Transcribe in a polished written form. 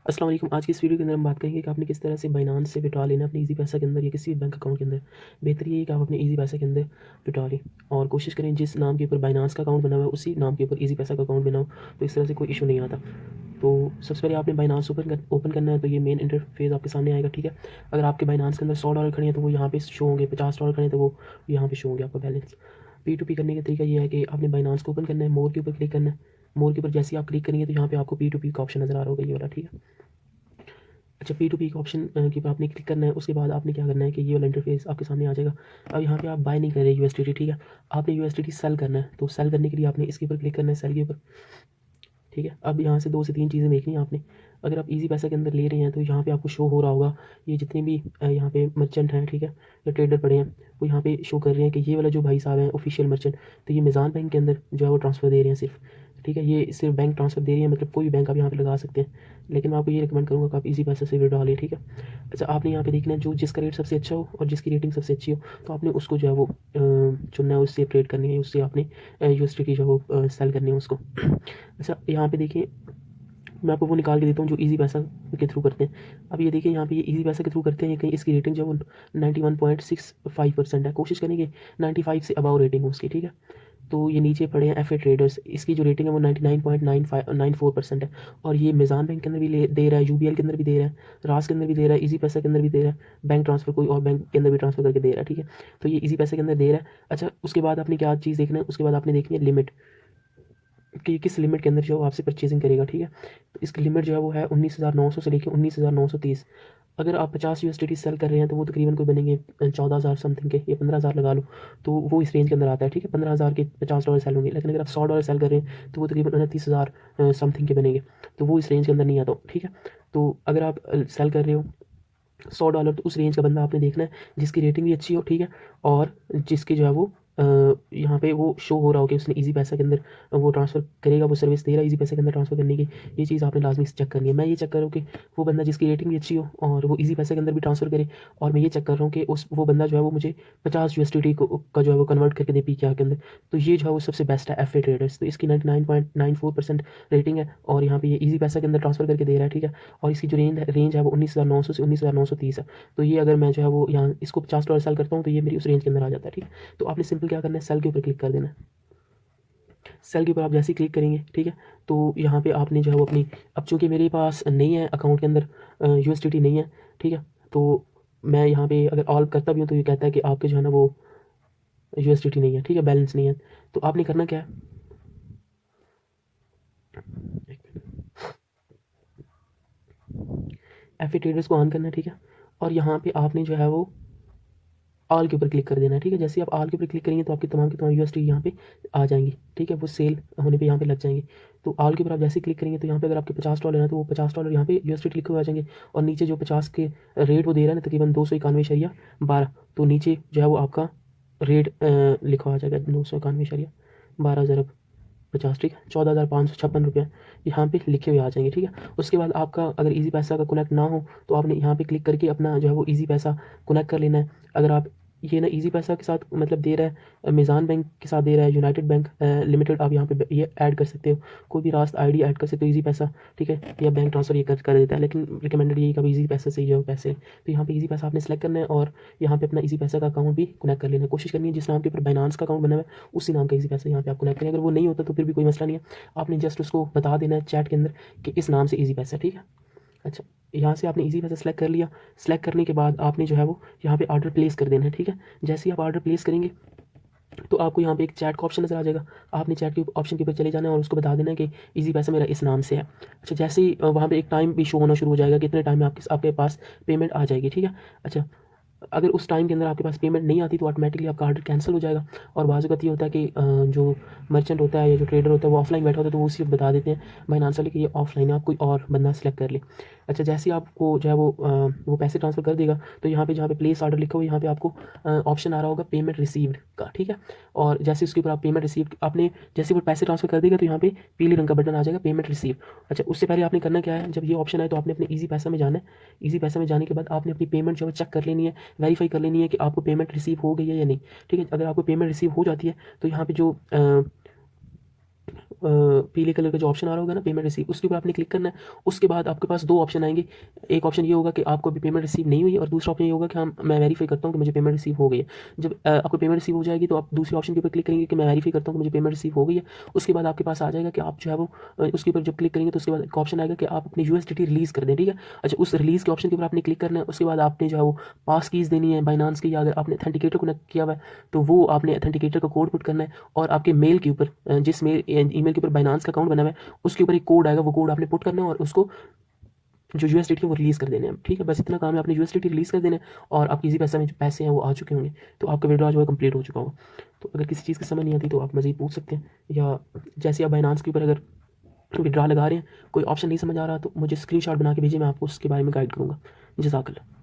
अस्सलाम वालेकुम। आज की इस वीडियो के अंदर हम बात करेंगे कि आपने किस तरह से बाइनांस से विड्रॉ लेना है अपने ईज़ी पैसा के अंदर या किसी भी बैंक अकाउंट के अंदर। बेहतर ये है कि आप अपने ईज़ी पैसा के अंदर विड्रॉ लें और कोशिश करें जिस नाम के ऊपर बाइनांस का अकाउंट बना हुआ है उसी नाम के ऊपर ईज़ी पैसा का अकाउंट बनाओ, तो इस तरह से कोई इशू नहीं आता। तो सबसे पहले आपने बाइनांस ओपन करना है, तो ये मेन इंटरफेस आपके सामने आएगा, ठीक है। अगर आपके बाइनांस के अंदर $100 खड़े हैं तो वो यहाँ पे शो होंगे, $50 खड़े हैं तो वो यहाँ पे शो होंगे आपका बैलेंस। P2P करने का तरीका ये है कि आपने बाइनांस को ओपन करना है, मोर के ऊपर क्लिक करना है। मोर के ऊपर जैसे ही आप क्लिक करेंगे तो यहाँ पे आपको P2P का ऑप्शन नज़र आ रहा होगा, ये वाला, ठीक है। अच्छा, P2P का ऑप्शन के ऊपर आपने क्लिक करना है। उसके बाद आपने क्या करना है कि ये वाला इंटरफेस आपके सामने आ जाएगा। अब यहाँ पे आप बाय नहीं कर रहे USDT, ठीक है। आपने USDT सेल करना है, तो सेल करने के लिए आपने इसके ऊपर क्लिक करना है, सेल के ऊपर, ठीक है। अब यहाँ से 2 से 3 चीज़ें देखनी है आपने। अगर आप ईज़ी पैसा के अंदर ले रहे हैं तो यहाँ पे आपको शो हो रहा होगा, ये जितने भी यहाँ पे मर्चेंट हैं, ठीक है, या ट्रेडर पड़े हैं, वो यहाँ पे शो कर रहे हैं कि ये वाला जो भाई साहब हैं ऑफिशियल मर्चेंट, तो ये मीज़ान बैंक के अंदर जो है वो ट्रांसफ़र दे रहे हैं सिर्फ, ठीक है। ये सिर्फ बैंक ट्रांसफ़र दे रही है, मतलब कोई भी बैंक आप यहाँ पे लगा सकते हैं, लेकिन मैं आपको ये रिकमेंड करूँगा कि आप ईज़ी पैसा से विड्रॉ लें, ठीक है। अच्छा, आपने यहाँ पे देखना है जो जिसका रेट सबसे अच्छा हो और जिसकी रेटिंग सबसे अच्छी हो, तो आपने उसको जो है वो चुनना है, उससे ट्रेड करनी है, उससे आपने USDT जो है वो सेल करनी है उसको। अच्छा, यहाँ पे देखिए, मैं आपको वो निकाल के देता हूँ जो ईज़ी पैसा के थ्रू करते हैं। अब ये देखिए, यहाँ पे ये ईज़ी पैसा के थ्रू करते हैं, ये कहीं इसकी रेटिंग जो है वो 91.65% है। कोशिश करेंगे 95 से अबव रेटिंग हो उसकी, ठीक है। तो ये नीचे पड़े हैं FA ट्रेडर्स, इसकी जो रेटिंग है वो 99.94% है। और ये मीज़ान बैंक के अंदर भी दे रहा है, UBL के अंदर भी दे रहा है, रास के अंदर भी दे रहा है, ईज़ी पैसा के अंदर भी दे रहा है, बैंक ट्रांसफ़र कोई और बैंक के अंदर भी ट्रांसफ़र करके दे रहा है, ठीक है। तो ये ईज़ी पैसा के अंदर दे रहा है। अच्छा, उसके बाद आपने क्या चीज़ देखना है, उसके बाद आपने देखनी है लिमिट, कि किस लिमिट के अंदर जो है वो आपसे परचेजिंग करेगा, ठीक है। तो इसकी लिमिट जो है वो है 19,900 से लेकर 19,930। अगर आप 50 USDT सेल कर रहे हैं तो वो तकरीबन कोई बनेंगे 14,000 समथिंग के, या 15,000 लगा लो, तो वो इस रेंज के अंदर आता है, ठीक है। 15,000 के $50 सेल होंगे। लेकिन अगर आप $100 सेल कर रहे हैं तो वो तकरीबन 29,000 समथिंग के बनेंगे, तो वो इस रेंज के अंदर नहीं आता, ठीक है। तो अगर आप सेल कर रहे हो $100, तो उस रेंज का बंदा आपने देखना है जिसकी रेटिंग भी अच्छी हो, ठीक है, और जिसकी जो है वो यहाँ पे वो शो हो रहा हो कि उसने ईज़ी पैसा के अंदर वो ट्रांसफ़र करेगा, वो सर्विस दे रहा है ईज़ी पैसा के अंदर ट्रांसफ़र करने की। ये चीज़ आपने लाज़मी से चेक करनी है। मैं ये चेक कर रहा हूँ कि वो बंदा जिसकी रेटिंग भी अच्छी हो और वो ईज़ी पैसा के अंदर भी ट्रांसफ़र करे, और मैं ये चेक कर रहा हूँ कि वो बंदा जो है वो मुझे 50 USDT का जो है वो कन्वर्ट करके दे PKR के अंदर। तो ये जो है वो सबसे बेस्ट है FA ट्रेडर्स। तो इसकी 99.94% रेटिंग है और यहाँ पे ये ईज़ी पैसा के अंदर ट्रांसफ़र करके दे रहा है, ठीक है। और इसकी जो रेंज है वो 19,900 से 19,930 है। तो ये अगर मैं जो है वो यहाँ इसको $50 सेल करता हूँ तो ये मेरी उस रेंज के अंदर आ जाता है, ठीक है। तो आपने सिंपल क्या करना है, सेल के ऊपर क्लिक कर देना है। सेल के ऊपर आप जैसे ही क्लिक करेंगे, ठीक है, तो यहाँ पे आपने जो है वो अपनी, अब चूँकि मेरे पास नहीं है अकाउंट के अंदर USDT नहीं है, ठीक है, तो मैं यहाँ पे अगर ऑल करता भी हूँ तो ये कहता है कि आपके जो है ना वो USDT नहीं है, ठीक है, बैलेंस नहीं है। तो आपने करना क्या है, FA ट्रेडर्स को ऑन करना है, ठीक है, और यहाँ पे आपने जो है वो ऑल के ऊपर क्लिक कर देना है, ठीक है। जैसे ही आप ऑल के ऊपर क्लिक करेंगे तो आपकी तमाम की तमाम USDT यहाँ पे आ जाएंगी, ठीक है, वो सेल होने पे यहाँ पे लग जाएंगे। तो ऑल के ऊपर आप जैसे ही क्लिक करेंगे तो यहाँ पे अगर आपके $50 हैं तो वो $50 यहाँ पे USDT लिखे हुए आ जाएंगे, और नीचे जो 50 के रेट वो दे रहा है ना, तकरीबन 291.12, तो नीचे जो है वो आपका रेट लिखा आ जाएगा 291.12, ठीक है, 14,556 रुपये यहाँ पे लिखे हुए आ जाएंगे, ठीक है। उसके बाद आपका अगर ईज़ी पैसा का कनेक्ट ना हो तो आपने यहाँ पे क्लिक करके अपना जो है वो ईज़ी पैसा कनेक्ट कर लेना है। अगर आप ये ना ईज़ी पैसा के साथ मतलब दे रहा है, मीज़ान बैंक के साथ दे रहा है, यूनाइटेड बैंक लिमिटेड, आप यहाँ पे ये ऐड कर सकते हो, कोई भी रास्त ID ऐड कर सकते हो ईज़ी पैसा, ठीक है, या बैंक ट्रांसफ़र ये कर देता है, लेकिन रिकमेंडेड यही कभी ईज़ी पैसा से ही जो है पैसे। तो यहाँ पे ईज़ी पैसा आपने सेलेक्ट करना है और यहाँ पे अपना ईज़ी पैसा का अकाउंट भी कनेक्ट कर लेना है। कोशिश करनी है जिस नाम के ऊपर बाइनांस का अकाउंट बना हुआ है उसी नाम का ईज़ी पैसा यहाँ पे आप कनेक्ट करें। अगर वो नहीं होता तो फिर भी कोई मसला नहीं है, आपने जस्ट उसको बता देना है चैट के अंदर कि इस नाम से ईज़ी पैसा, ठीक है। अच्छा, यहाँ से आपने ईज़ी पैसा सेलेक्ट कर लिया। सेलेक्ट करने के बाद आपने जो है वो यहाँ पे ऑर्डर प्लेस कर देना है, ठीक है। जैसे ही आप ऑर्डर प्लेस करेंगे तो आपको यहाँ पे एक चैट का ऑप्शन नज़र आ जाएगा। आपने चैट के ऑप्शन के ऊपर चले जाना है और उसको बता देना है कि ईज़ी पैसा मेरा इस नाम से है। अच्छा, जैसे ही वहाँ पे एक टाइम भी शो होना शुरू हो जाएगा, कितने टाइम में आपके पास पेमेंट आ जाएगी, ठीक है। अच्छा, अगर उस टाइम के अंदर आपके पास पेमेंट नहीं आती तो ऑटोमेटिकली आपका ऑर्डर कैंसिल हो जाएगा। और बाज़ वक़्त ये होता है कि जो मर्चेंट होता है या जो ट्रेडर होता है वो ऑफलाइन बैठा होता है, तो वो सिर्फ बता देते हैं बाइनांस वाले कि ये ऑफलाइन है, आप कोई और बंदा सेलेक्ट कर ले। अच्छा, जैसे ही आपको जो है वो पैसे ट्रांसफ़र कर देगा तो यहाँ पे जहाँ पे प्लेस ऑर्डर लिखा हुआ है यहाँ पे आपको ऑप्शन आ रहा होगा पेमेंट रिसीव्ड का, ठीक है। और जैसे उसके ऊपर आप पेमेंट रिसीव्ड आपने जैसे वो पैसे ट्रांसफ़र कर देगा तो यहाँ पे पीले रंग का बटन आ जाएगा पेमेंट रिसीव। अच्छा, उससे पहले आपने करना क्या है, जब ये ऑप्शन आए तो आपने अपने ईज़ी पैसा में जाना है। ईज़ी पैसा में जाने के बाद आपने अपनी पेमेंट जो है चेक कर लेनी है, वेरीफाई कर लेनी है कि आपको पेमेंट रिसीव हो गई है या नहीं, ठीक है। अगर आपको पेमेंट रिसीव हो जाती है तो यहाँ पे जो पीले कलर का जो ऑप्शन आ रहा होगा ना पेमेंट रिसीव, उसके ऊपर आपने क्लिक करना है। उसके बाद आपके पास 2 ऑप्शन आएंगे। एक ऑप्शन ये होगा कि आपको अभी पेमेंट रिसीव नहीं हुई है और दूसरा ऑप्शन ये होगा कि हाँ मैं वेरीफाई करता हूँ कि मुझे पेमेंट रिसीव हो गई है। जब आपको पेमेंट रिसीव हो जाएगी तो आप दूसरे ऑप्शन के ऊपर क्लिक करेंगे कि मैं वेरीफाई करता हूँ कि मुझे पेमेंट रिसीव हो गई है। उसके बाद आपके पास आ जाएगा कि आप जो है वो उसके ऊपर जब क्लिक करेंगे तो उसके बाद एक ऑप्शन आएगा कि आप अपनी यूएसडीटी रिलीज़ कर दें, ठीक है। अच्छा, उस रिलीज़ के ऑप्शन के ऊपर आपने क्लिक करना है। उसके बाद आपने जो है वो पास कीज़ देनी है बाइनांस की, या अगर आपने अथेंटिकेटर कनेक्ट किया हुआ है तो वो आपने अथेंटिकेटर का कोड पुट करना है। और आपके मेल के ऊपर जिस मेल ईमेल के ऊपर बाइनांस का अकाउंट बना हुआ है उसके ऊपर एक कोड आएगा, वो कोड आपने पुट करना है और उसको जो यूएसडीटी है वो रिलीज़ कर देने हैं, ठीक है। बस इतना काम है, आपने यूएसडीटी रिलीज़ कर देना है और आपकी इजी पैसा में जो पैसे हैं वो आ चुके होंगे, तो आपका विड्रॉ जो है कंप्लीट हो चुका होगा। तो अगर किसी चीज़ की समझ नहीं आती तो आप मज़ीद पूछ सकते हैं, या जैसे आप बाइनांस के ऊपर अगर विड्रॉ लगा रहे हैं, कोई ऑप्शन नहीं समझ आ रहा तो मुझे स्क्रीनशॉट बना के भेजिए, मैं आपको उसके बारे में गाइड करूँगा। जज़ाकल्लाह।